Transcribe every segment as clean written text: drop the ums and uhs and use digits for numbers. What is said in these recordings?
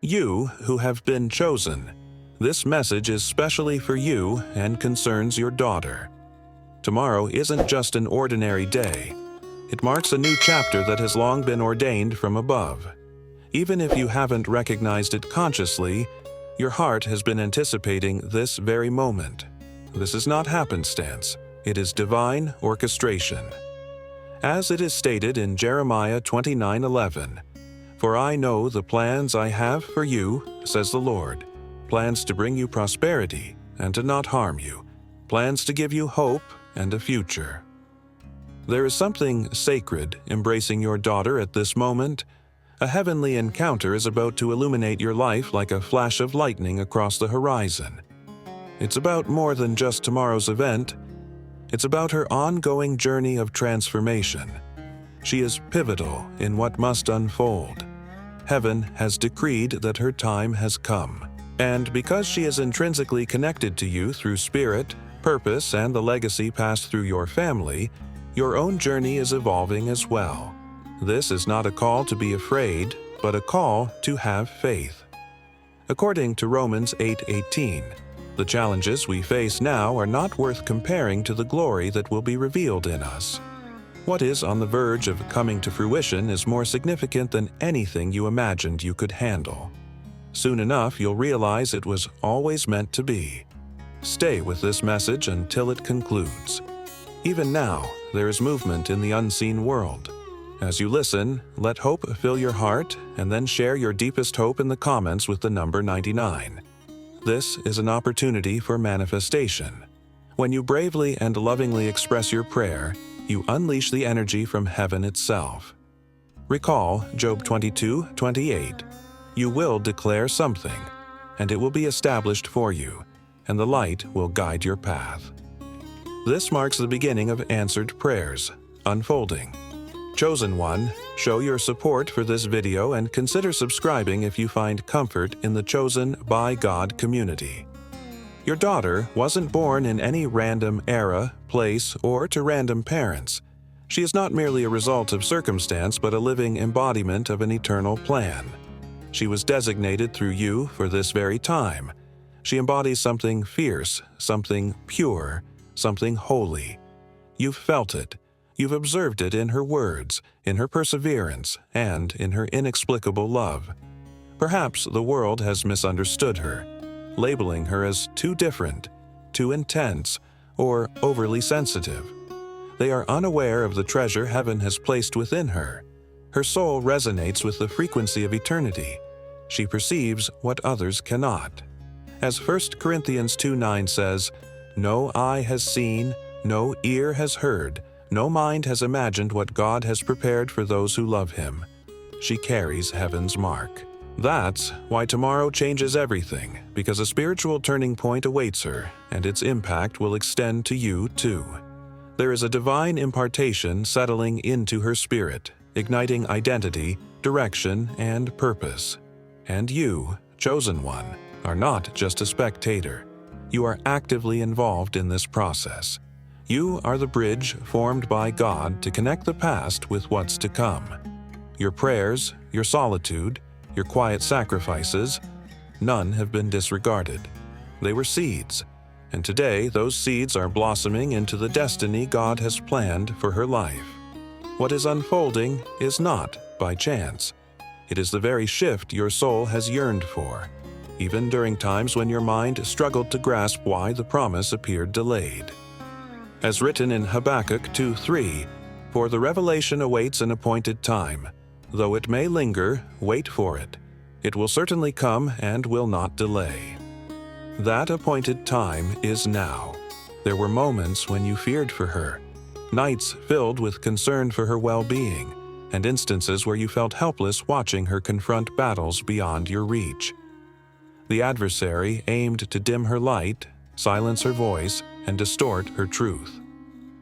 You who have been chosen, this message is specially for you and concerns your daughter. Tomorrow isn't just an ordinary day. It marks a new chapter that has long been ordained from above. Even if you haven't recognized it consciously, your heart has been anticipating this very moment. This is not happenstance. It is divine orchestration. As it is stated in Jeremiah 29:11, "For I know the plans I have for you, says the Lord, plans to bring you prosperity and to not harm you, plans to give you hope and a future." There is something sacred embracing your daughter at this moment. A heavenly encounter is about to illuminate your life like a flash of lightning across the horizon. It's about more than just tomorrow's event. It's about her ongoing journey of transformation. She is pivotal in what must unfold. Heaven has decreed that her time has come. And because she is intrinsically connected to you through spirit, purpose, and the legacy passed through your family, your own journey is evolving as well. This is not a call to be afraid, but a call to have faith. According to Romans 8:18, the challenges we face now are not worth comparing to the glory that will be revealed in us. What is on the verge of coming to fruition is more significant than anything you imagined you could handle. Soon enough, you'll realize it was always meant to be. Stay with this message until it concludes. Even now, there is movement in the unseen world. As you listen, let hope fill your heart, and then share your deepest hope in the comments with the number 99. This is an opportunity for manifestation. When you bravely and lovingly express your prayer, you unleash the energy from heaven itself. Recall Job 22:28. You will declare something, and it will be established for you, and the light will guide your path. This marks the beginning of answered prayers unfolding. Chosen one, show your support for this video and consider subscribing if you find comfort in the Chosen by God community. Your daughter wasn't born in any random era, place, or to random parents. She is not merely a result of circumstance, but a living embodiment of an eternal plan. She was designated through you for this very time. She embodies something fierce, something pure, something holy. You've felt it. You've observed it in her words, in her perseverance, and in her inexplicable love. Perhaps the world has misunderstood her, labeling her as too different, too intense, or overly sensitive. They are unaware of the treasure heaven has placed within her. Her soul resonates with the frequency of eternity. She perceives what others cannot. As 1 Corinthians 2:9 says, "No eye has seen, no ear has heard, no mind has imagined what God has prepared for those who love Him." She carries heaven's mark. That's why tomorrow changes everything, because a spiritual turning point awaits her, and its impact will extend to you too. There is a divine impartation settling into her spirit, igniting identity, direction, and purpose. And you, chosen one, are not just a spectator. You are actively involved in this process. You are the bridge formed by God to connect the past with what's to come. Your prayers, your solitude, your quiet sacrifices, none have been disregarded. They were seeds, and today those seeds are blossoming into the destiny God has planned for her life. What is unfolding is not by chance. It is the very shift your soul has yearned for, even during times when your mind struggled to grasp why the promise appeared delayed. As written in Habakkuk 2:3, "For the revelation awaits an appointed time. Though it may linger, wait for it. It will certainly come and will not delay." That appointed time is now. There were moments when you feared for her, nights filled with concern for her well-being, and instances where you felt helpless watching her confront battles beyond your reach. The adversary aimed to dim her light, silence her voice, and distort her truth.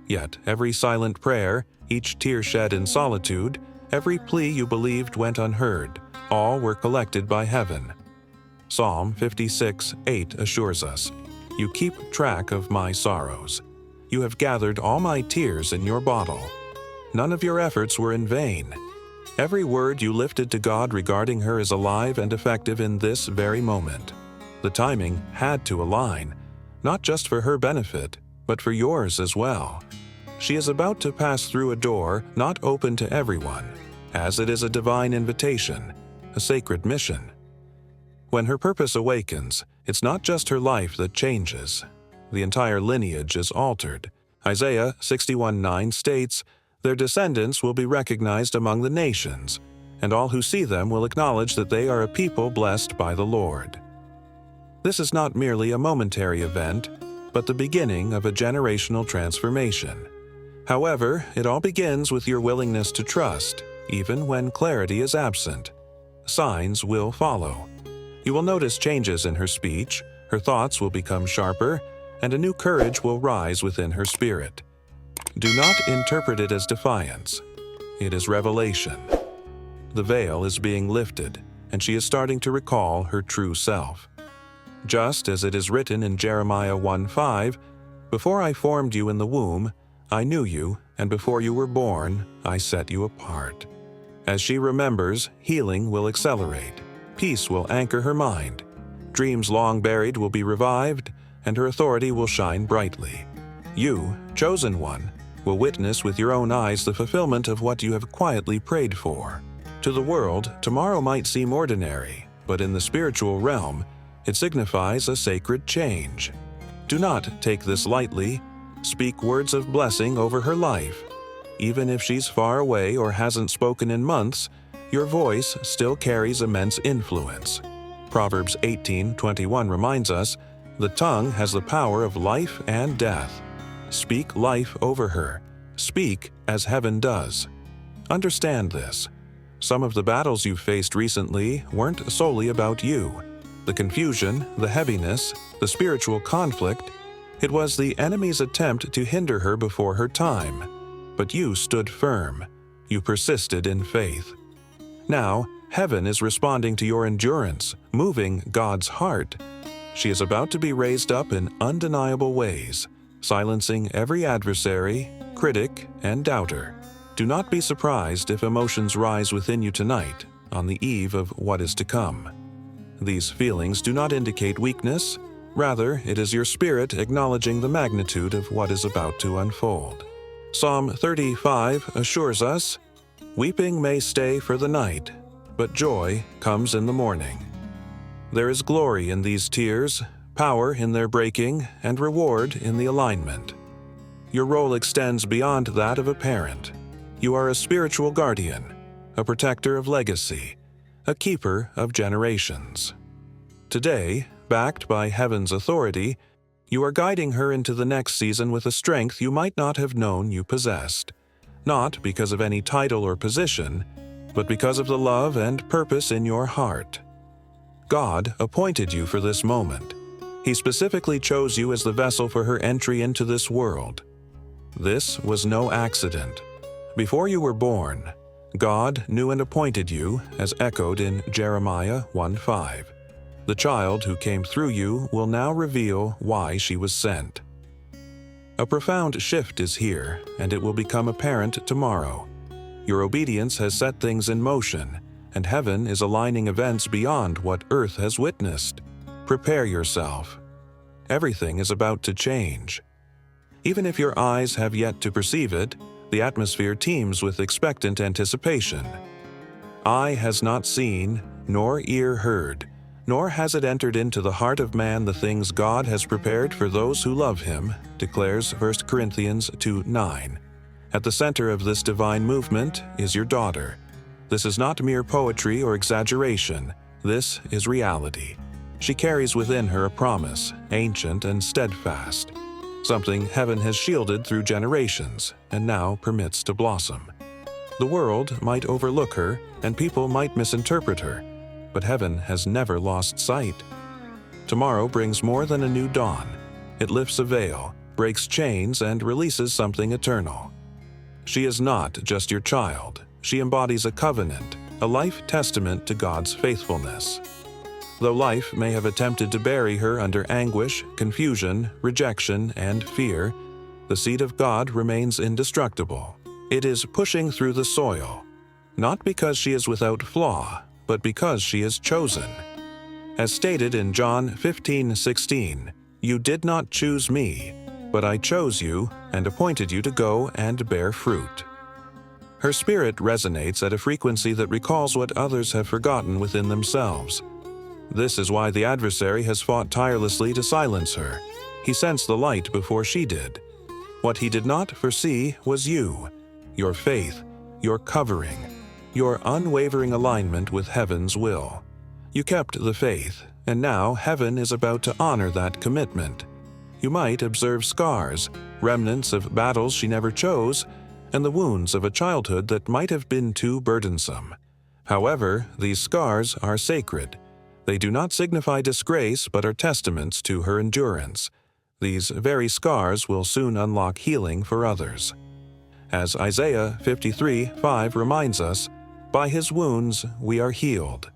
Yet every silent prayer, each tear shed in solitude, every plea you believed went unheard, all were collected by heaven. Psalm 56:8 assures us, "You keep track of my sorrows. You have gathered all my tears in your bottle. None of your efforts were in vain. Every word you lifted to God regarding her is alive and effective in this very moment. The timing had to align, not just for her benefit, but for yours as well. She is about to pass through a door not open to everyone, as it is a divine invitation, a sacred mission. When her purpose awakens, it's not just her life that changes. The entire lineage is altered. Isaiah 61:9 states, "Their descendants will be recognized among the nations, and all who see them will acknowledge that they are a people blessed by the Lord." This is not merely a momentary event, but the beginning of a generational transformation. However, it all begins with your willingness to trust, even when clarity is absent. Signs will follow. You will notice changes in her speech, her thoughts will become sharper, and a new courage will rise within her spirit. Do not interpret it as defiance. It is revelation. The veil is being lifted, and she is starting to recall her true self. Just as it is written in Jeremiah 1:5, "Before I formed you in the womb, I knew you, and before you were born, I set you apart." As she remembers, healing will accelerate. Peace will anchor her mind. Dreams long buried will be revived, and her authority will shine brightly. You, chosen one, will witness with your own eyes the fulfillment of what you have quietly prayed for. To the world, tomorrow might seem ordinary, but in the spiritual realm, it signifies a sacred change. Do not take this lightly. Speak words of blessing over her life. Even if she's far away or hasn't spoken in months, your voice still carries immense influence. Proverbs 18:21 reminds us, "The tongue has the power of life and death." Speak life over her. Speak as heaven does. Understand this. Some of the battles you've faced recently weren't solely about you. The confusion, the heaviness, the spiritual conflict, it was the enemy's attempt to hinder her before her time. But you stood firm. You persisted in faith. Now, heaven is responding to your endurance, moving God's heart. She is about to be raised up in undeniable ways, silencing every adversary, critic, and doubter. Do not be surprised if emotions rise within you tonight, on the eve of what is to come. These feelings do not indicate weakness. Rather, it is your spirit acknowledging the magnitude of what is about to unfold. Psalm 35 assures us, "Weeping may stay for the night, but joy comes in the morning." There is glory in these tears, power in their breaking, and reward in the alignment. Your role extends beyond that of a parent. You are a spiritual guardian, a protector of legacy, a keeper of generations. Today, backed by heaven's authority, you are guiding her into the next season with a strength you might not have known you possessed, not because of any title or position, but because of the love and purpose in your heart. God appointed you for this moment. He specifically chose you as the vessel for her entry into this world. This was no accident. Before you were born, God knew and appointed you, as echoed in Jeremiah 1:5. The child who came through you will now reveal why she was sent. A profound shift is here, and it will become apparent tomorrow. Your obedience has set things in motion, and heaven is aligning events beyond what earth has witnessed. Prepare yourself. Everything is about to change. Even if your eyes have yet to perceive it, the atmosphere teems with expectant anticipation. Eye has not seen, nor ear heard, nor has it entered into the heart of man the things God has prepared for those who love Him, declares 1 Corinthians 2:9. At the center of this divine movement is your daughter. This is not mere poetry or exaggeration. This is reality. She carries within her a promise, ancient and steadfast, something heaven has shielded through generations and now permits to blossom. The world might overlook her, and people might misinterpret her, but heaven has never lost sight. Tomorrow brings more than a new dawn. It lifts a veil, breaks chains, and releases something eternal. She is not just your child. She embodies a covenant, a life testament to God's faithfulness. Though life may have attempted to bury her under anguish, confusion, rejection, and fear, the seed of God remains indestructible. It is pushing through the soil. not because she is without flaw, but because she is chosen. As stated in John 15:16, "You did not choose me, but I chose you and appointed you to go and bear fruit." Her spirit resonates at a frequency that recalls what others have forgotten within themselves. This is why the adversary has fought tirelessly to silence her. He sensed the light before she did. What he did not foresee was you, your faith, your covering, your unwavering alignment with heaven's will. You kept the faith, and now heaven is about to honor that commitment. You might observe scars, remnants of battles she never chose, and the wounds of a childhood that might have been too burdensome. However, these scars are sacred. They do not signify disgrace but are testaments to her endurance. These very scars will soon unlock healing for others. As Isaiah 53:5 reminds us, "By his wounds we are healed."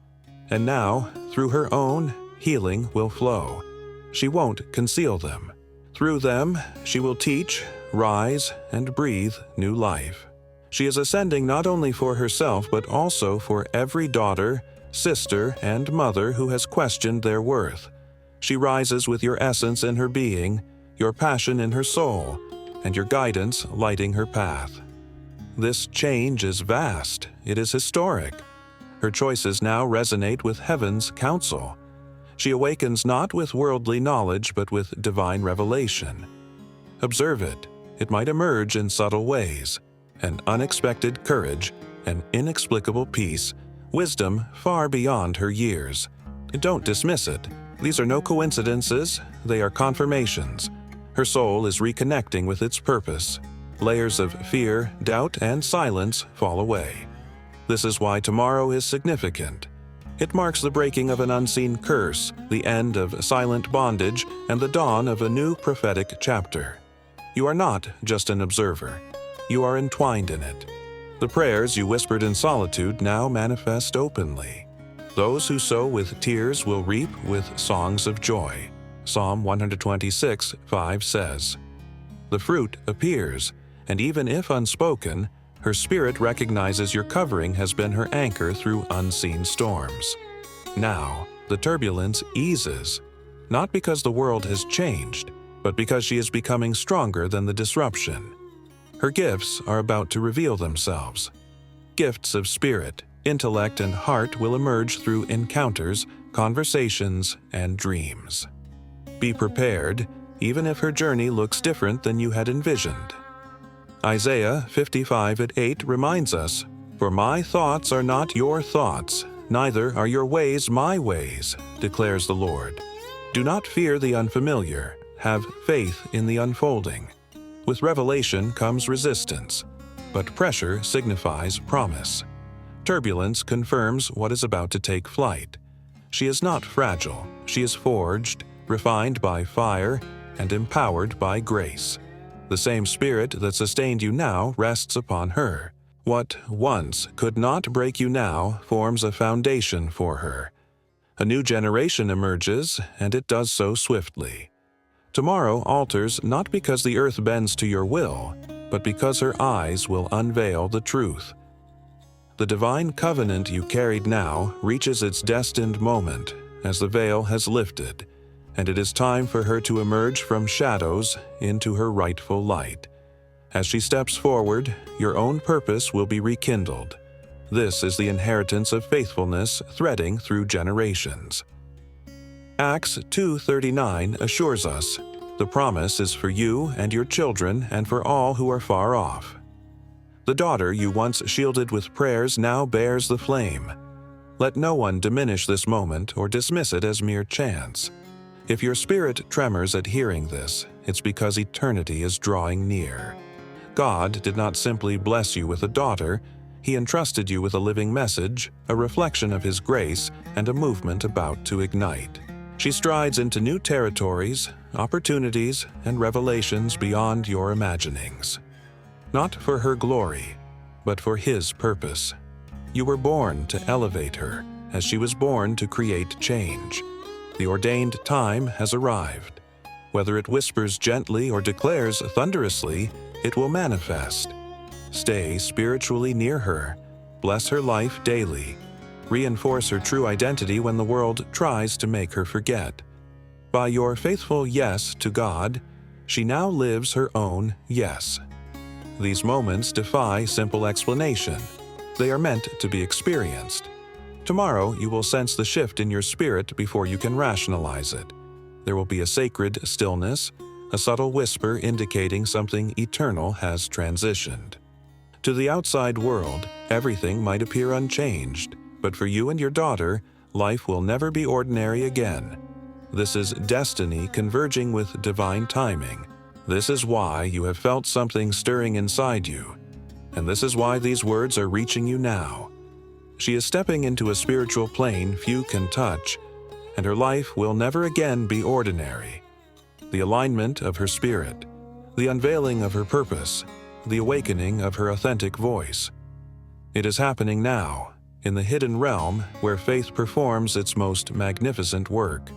And now, through her own, healing will flow. She won't conceal them. Through them, she will teach, rise, and breathe new life. She is ascending not only for herself but also for every daughter, sister, and mother who has questioned their worth. She rises with your essence in her being, your passion in her soul, and your guidance lighting her path. This change is vast. It is historic. Her choices now resonate with heaven's counsel. She awakens not with worldly knowledge but with divine revelation. Observe it. It might emerge in subtle ways. An unexpected courage, an inexplicable peace, wisdom far beyond her years. Don't dismiss it. These are no coincidences, they are confirmations. Her soul is reconnecting with its purpose. Layers of fear, doubt, and silence fall away. This is why tomorrow is significant. It marks the breaking of an unseen curse, the end of silent bondage, and the dawn of a new prophetic chapter. You are not just an observer. You are entwined in it. The prayers you whispered in solitude now manifest openly. Those who sow with tears will reap with songs of joy. Psalm 126:5 says. The fruit appears, and even if unspoken, her spirit recognizes your covering has been her anchor through unseen storms. Now, the turbulence eases, not because the world has changed, but because she is becoming stronger than the disruption. Her gifts are about to reveal themselves. Gifts of spirit, intellect, and heart will emerge through encounters, conversations, and dreams. Be prepared, even if her journey looks different than you had envisioned. Isaiah 55:8 reminds us, "For my thoughts are not your thoughts, neither are your ways my ways, declares the Lord." Do not fear the unfamiliar. Have faith in the unfolding. With revelation comes resistance, but pressure signifies promise. Turbulence confirms what is about to take flight. She is not fragile. She is forged, refined by fire, and empowered by grace. The same Spirit that sustained you now rests upon her. What once could not break you now forms a foundation for her. A new generation emerges, and it does so swiftly. Tomorrow alters not because the earth bends to your will, but because her eyes will unveil the truth. The divine covenant you carried now reaches its destined moment as the veil has lifted, and it is time for her to emerge from shadows into her rightful light. As she steps forward, your own purpose will be rekindled. This is the inheritance of faithfulness threading through generations. Acts 2:39 assures us, "The promise is for you and your children and for all who are far off." The daughter you once shielded with prayers now bears the flame. Let no one diminish this moment or dismiss it as mere chance. If your spirit tremors at hearing this, it's because eternity is drawing near. God did not simply bless you with a daughter, He entrusted you with a living message, a reflection of His grace, and a movement about to ignite. She strides into new territories, opportunities, and revelations beyond your imaginings. Not for her glory, but for His purpose. You were born to elevate her, as she was born to create change. The ordained time has arrived. Whether it whispers gently or declares thunderously, it will manifest. Stay spiritually near her. Bless her life daily. Reinforce her true identity when the world tries to make her forget. By your faithful yes to God, she now lives her own yes. These moments defy simple explanation. They are meant to be experienced. Tomorrow, you will sense the shift in your spirit before you can rationalize it. There will be a sacred stillness, a subtle whisper indicating something eternal has transitioned. To the outside world, everything might appear unchanged, but for you and your daughter, life will never be ordinary again. This is destiny converging with divine timing. This is why you have felt something stirring inside you. And this is why these words are reaching you now. She is stepping into a spiritual plane few can touch, and her life will never again be ordinary. The alignment of her spirit, the unveiling of her purpose, the awakening of her authentic voice. It is happening now, in the hidden realm where faith performs its most magnificent work.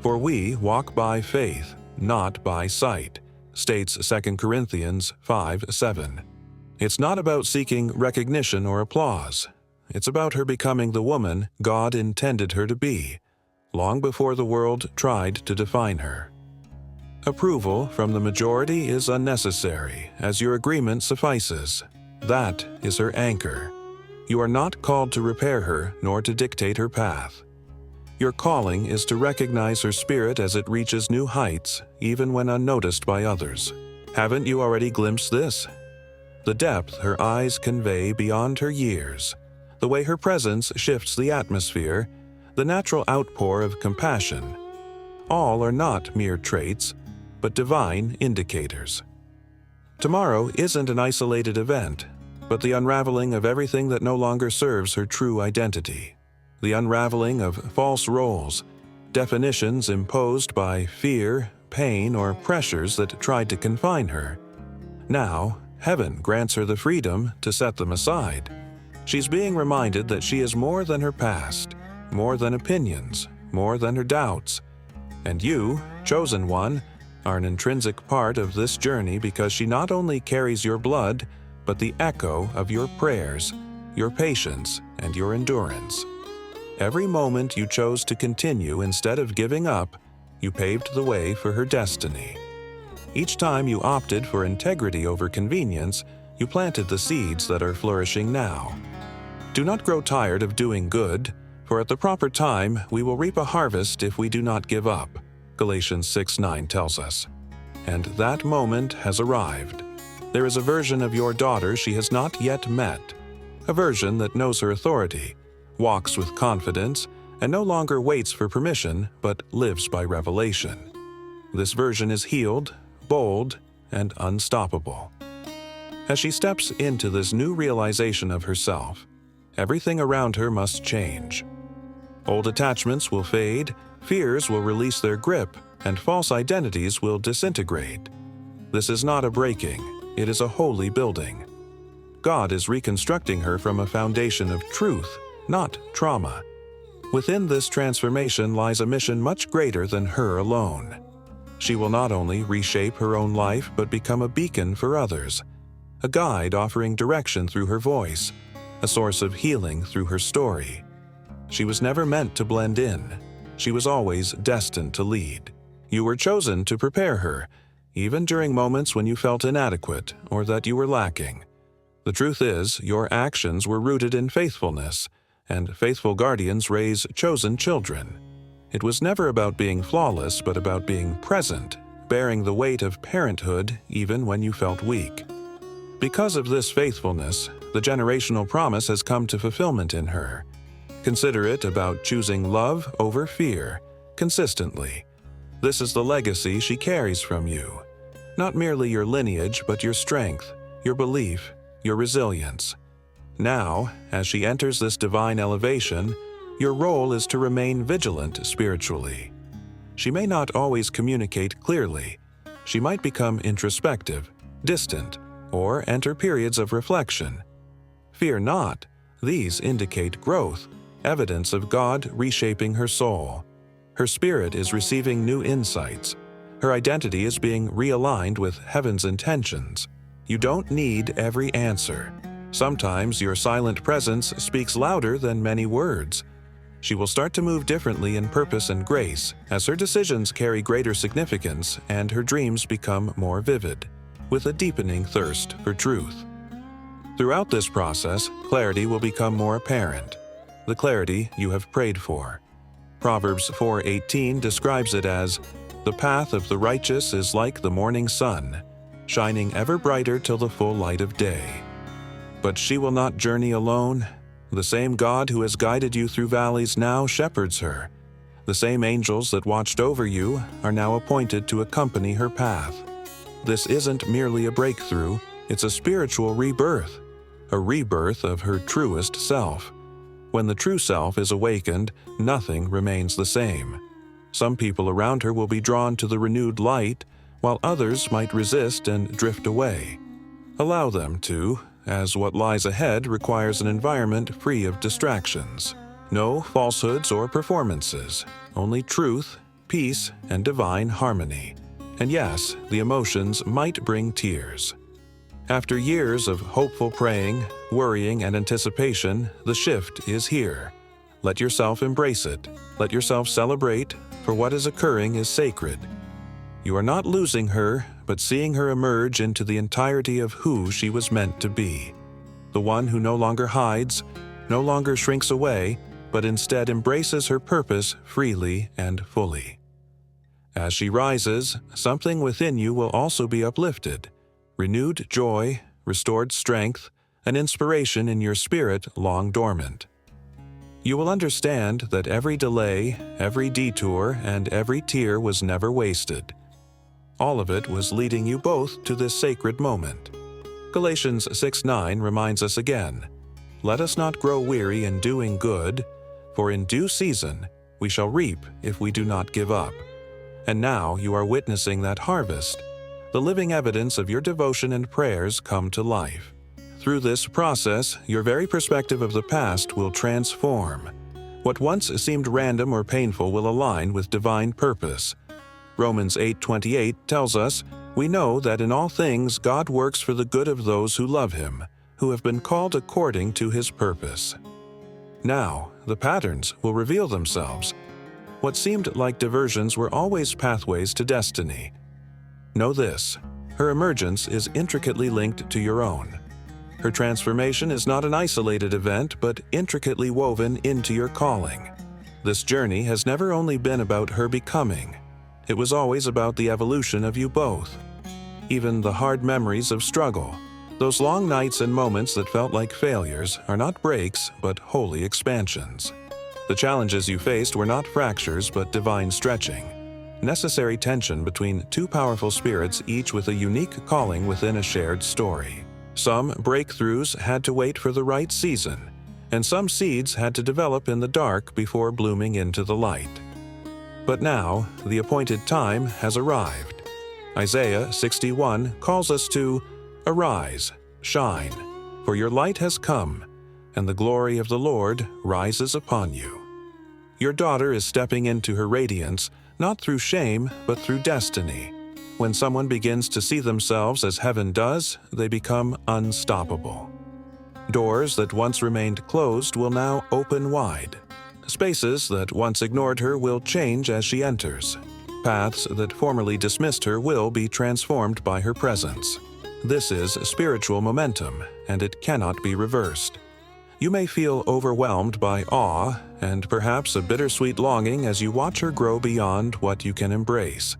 For we walk by faith, not by sight, states 2 Corinthians 5:7. It's not about seeking recognition or applause. It's about her becoming the woman God intended her to be, long before the world tried to define her. Approval from the majority is unnecessary, as your agreement suffices. That is her anchor. You are not called to repair her, nor to dictate her path. Your calling is to recognize her spirit as it reaches new heights, even when unnoticed by others. Haven't you already glimpsed this? The depth her eyes convey beyond her years, the way her presence shifts the atmosphere, the natural outpour of compassion. All are not mere traits, but divine indicators. Tomorrow isn't an isolated event, but the unraveling of everything that no longer serves her true identity. The unraveling of false roles, definitions imposed by fear, pain, or pressures that tried to confine her. Now, heaven grants her the freedom to set them aside. She's being reminded that she is more than her past, more than opinions, more than her doubts. And you, chosen one, are an intrinsic part of this journey because she not only carries your blood, but the echo of your prayers, your patience, and your endurance. Every moment you chose to continue instead of giving up, you paved the way for her destiny. Each time you opted for integrity over convenience, you planted the seeds that are flourishing now. Do not grow tired of doing good, for at the proper time we will reap a harvest if we do not give up, Galatians 6:9 tells us. And that moment has arrived. There is a version of your daughter she has not yet met, a version that knows her authority, walks with confidence, and no longer waits for permission but lives by revelation. This version is healed, bold, and unstoppable. As she steps into this new realization of herself, everything around her must change. Old attachments will fade, fears will release their grip, and false identities will disintegrate. This is not a breaking, it is a holy building. God is reconstructing her from a foundation of truth, not trauma. Within this transformation lies a mission much greater than her alone. She will not only reshape her own life but become a beacon for others, a guide offering direction through her voice, a source of healing through her story. She was never meant to blend in. She was always destined to lead. You were chosen to prepare her, even during moments when you felt inadequate or that you were lacking. The truth is, your actions were rooted in faithfulness, and faithful guardians raise chosen children. It was never about being flawless, but about being present, bearing the weight of parenthood even when you felt weak. Because of this faithfulness, the generational promise has come to fulfillment in her. Consider it about choosing love over fear, consistently. This is the legacy she carries from you. Not merely your lineage, but your strength, your belief, your resilience. Now, as she enters this divine elevation, your role is to remain vigilant spiritually. She may not always communicate clearly. She might become introspective, distant, or enter periods of reflection. Fear not, these indicate growth, evidence of God reshaping her soul. Her spirit is receiving new insights. Her identity is being realigned with heaven's intentions. You don't need every answer. Sometimes your silent presence speaks louder than many words. She will start to move differently in purpose and grace as her decisions carry greater significance and her dreams become more vivid, with a deepening thirst for truth. Throughout this process, clarity will become more apparent, the clarity you have prayed for. Proverbs 4:18 describes it as, "The path of the righteous is like the morning sun, shining ever brighter till the full light of day." But she will not journey alone. The same God who has guided you through valleys now shepherds her. The same angels that watched over you are now appointed to accompany her path. This isn't merely a breakthrough, it's a spiritual rebirth, a rebirth of her truest self. When the true self is awakened, nothing remains the same. Some people around her will be drawn to the renewed light, while others might resist and drift away. Allow them to, as what lies ahead requires an environment free of distractions. No falsehoods or performances, only truth, peace, and divine harmony. And yes, the emotions might bring tears. After years of hopeful praying, worrying, and anticipation, the shift is here. Let yourself embrace it. Let yourself celebrate, for what is occurring is sacred. You are not losing her, but seeing her emerge into the entirety of who she was meant to be. The one who no longer hides, no longer shrinks away, but instead embraces her purpose freely and fully. As she rises, something within you will also be uplifted. Renewed joy, restored strength, an inspiration in your spirit long dormant. You will understand that every delay, every detour, and every tear was never wasted. All of it was leading you both to this sacred moment. Galatians 6:9 reminds us again, "Let us not grow weary in doing good, for in due season we shall reap if we do not give up." And now you are witnessing that harvest, the living evidence of your devotion and prayers come to life. Through this process, your very perspective of the past will transform. What once seemed random or painful will align with divine purpose. Romans 8:28 tells us, "We know that in all things God works for the good of those who love Him, who have been called according to His purpose." Now, the patterns will reveal themselves. What seemed like diversions were always pathways to destiny. Know this, her emergence is intricately linked to your own. Her transformation is not an isolated event, but intricately woven into your calling. This journey has never only been about her becoming. It was always about the evolution of you both. Even the hard memories of struggle, those long nights and moments that felt like failures, are not breaks, but holy expansions. The challenges you faced were not fractures, but divine stretching. Necessary tension between two powerful spirits, each with a unique calling within a shared story. Some breakthroughs had to wait for the right season, and some seeds had to develop in the dark before blooming into the light. But now, the appointed time has arrived. Isaiah 61 calls us to "Arise, shine, for your light has come, and the glory of the Lord rises upon you." Your daughter is stepping into her radiance, not through shame, but through destiny. When someone begins to see themselves as heaven does, they become unstoppable. Doors that once remained closed will now open wide. Spaces that once ignored her will change as she enters. Paths that formerly dismissed her will be transformed by her presence. This is spiritual momentum, and it cannot be reversed. You may feel overwhelmed by awe and perhaps a bittersweet longing as you watch her grow beyond what you can embrace.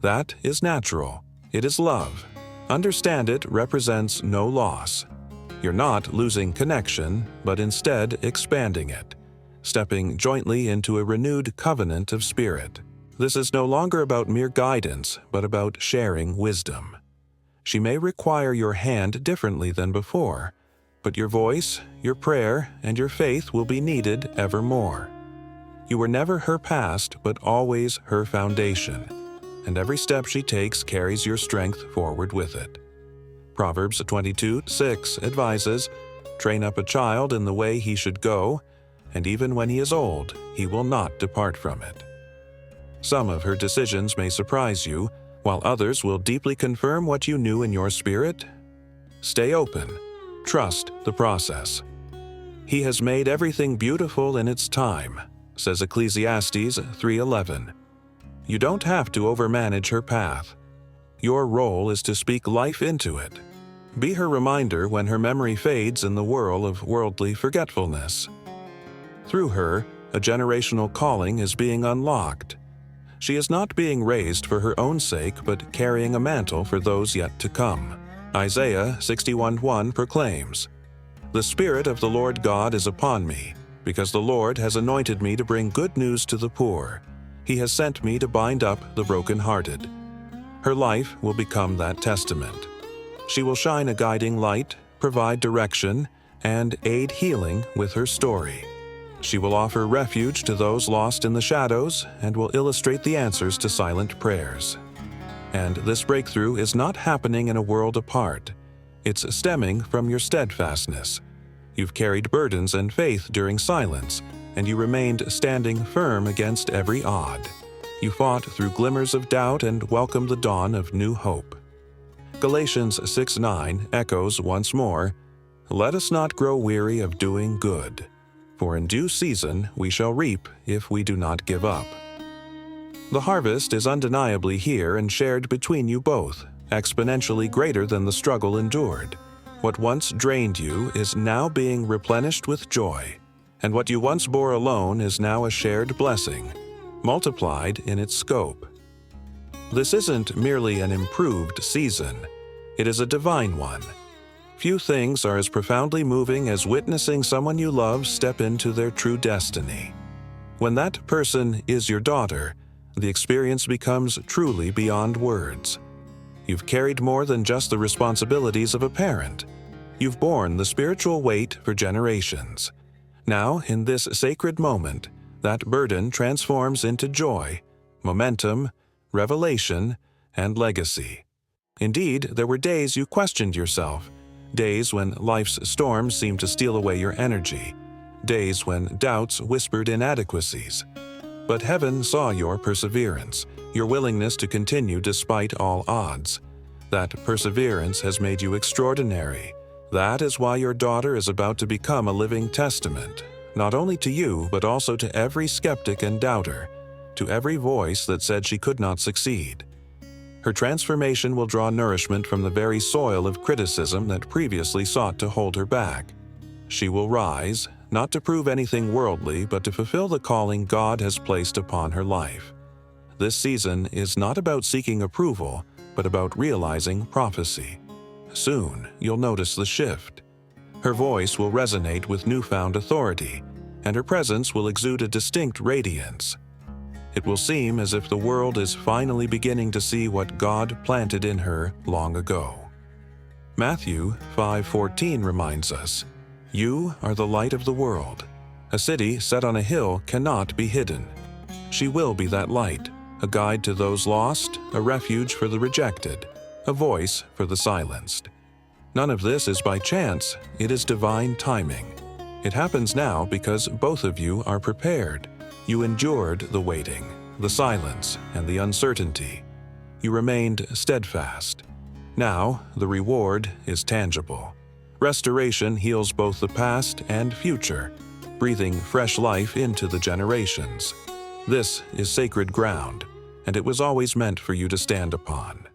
That is natural. It is love. Understand it represents no loss. You're not losing connection, but instead expanding it, stepping jointly into a renewed covenant of spirit. This is no longer about mere guidance, but about sharing wisdom. She may require your hand differently than before, but your voice, your prayer, and your faith will be needed evermore. You were never her past, but always her foundation, and every step she takes carries your strength forward with it. Proverbs 22:6 advises, "Train up a child in the way he should go, and even when he is old, he will not depart from it." Some of her decisions may surprise you, while others will deeply confirm what you knew in your spirit. Stay open. Trust the process. He has made everything beautiful in its time, says Ecclesiastes 3:11. You don't have to overmanage her path. Your role is to speak life into it. Be her reminder when her memory fades in the whirl of worldly forgetfulness. Through her, a generational calling is being unlocked. She is not being raised for her own sake, but carrying a mantle for those yet to come. Isaiah 61:1 proclaims, "The Spirit of the Lord God is upon me, because the Lord has anointed me to bring good news to the poor. He has sent me to bind up the brokenhearted." Her life will become that testament. She will shine a guiding light, provide direction, and aid healing with her story. She will offer refuge to those lost in the shadows and will illustrate the answers to silent prayers. And this breakthrough is not happening in a world apart. It's stemming from your steadfastness. You've carried burdens and faith during silence, and you remained standing firm against every odd. You fought through glimmers of doubt and welcomed the dawn of new hope. Galatians 6:9 echoes once more, "Let us not grow weary of doing good, for in due season we shall reap if we do not give up." The harvest is undeniably here and shared between you both, exponentially greater than the struggle endured. What once drained you is now being replenished with joy, and what you once bore alone is now a shared blessing, multiplied in its scope. This isn't merely an improved season, it is a divine one. Few things are as profoundly moving as witnessing someone you love step into their true destiny. When that person is your daughter, the experience becomes truly beyond words. You've carried more than just the responsibilities of a parent. You've borne the spiritual weight for generations. Now, in this sacred moment, that burden transforms into joy, momentum, revelation, and legacy. Indeed, there were days you questioned yourself, days when life's storms seemed to steal away your energy, days when doubts whispered inadequacies. But heaven saw your perseverance, your willingness to continue despite all odds. That perseverance has made you extraordinary. That is why your daughter is about to become a living testament, not only to you, but also to every skeptic and doubter, to every voice that said she could not succeed. Her transformation will draw nourishment from the very soil of criticism that previously sought to hold her back. She will rise, not to prove anything worldly, but to fulfill the calling God has placed upon her life. This season is not about seeking approval, but about realizing prophecy. Soon, you'll notice the shift. Her voice will resonate with newfound authority, and her presence will exude a distinct radiance. It will seem as if the world is finally beginning to see what God planted in her long ago. Matthew 5:14 reminds us, "You are the light of the world. A city set on a hill cannot be hidden." She will be that light, a guide to those lost, a refuge for the rejected, a voice for the silenced. None of this is by chance, it is divine timing. It happens now because both of you are prepared. You endured the waiting, the silence, and the uncertainty. You remained steadfast. Now, the reward is tangible. Restoration heals both the past and future, breathing fresh life into the generations. This is sacred ground, and it was always meant for you to stand upon.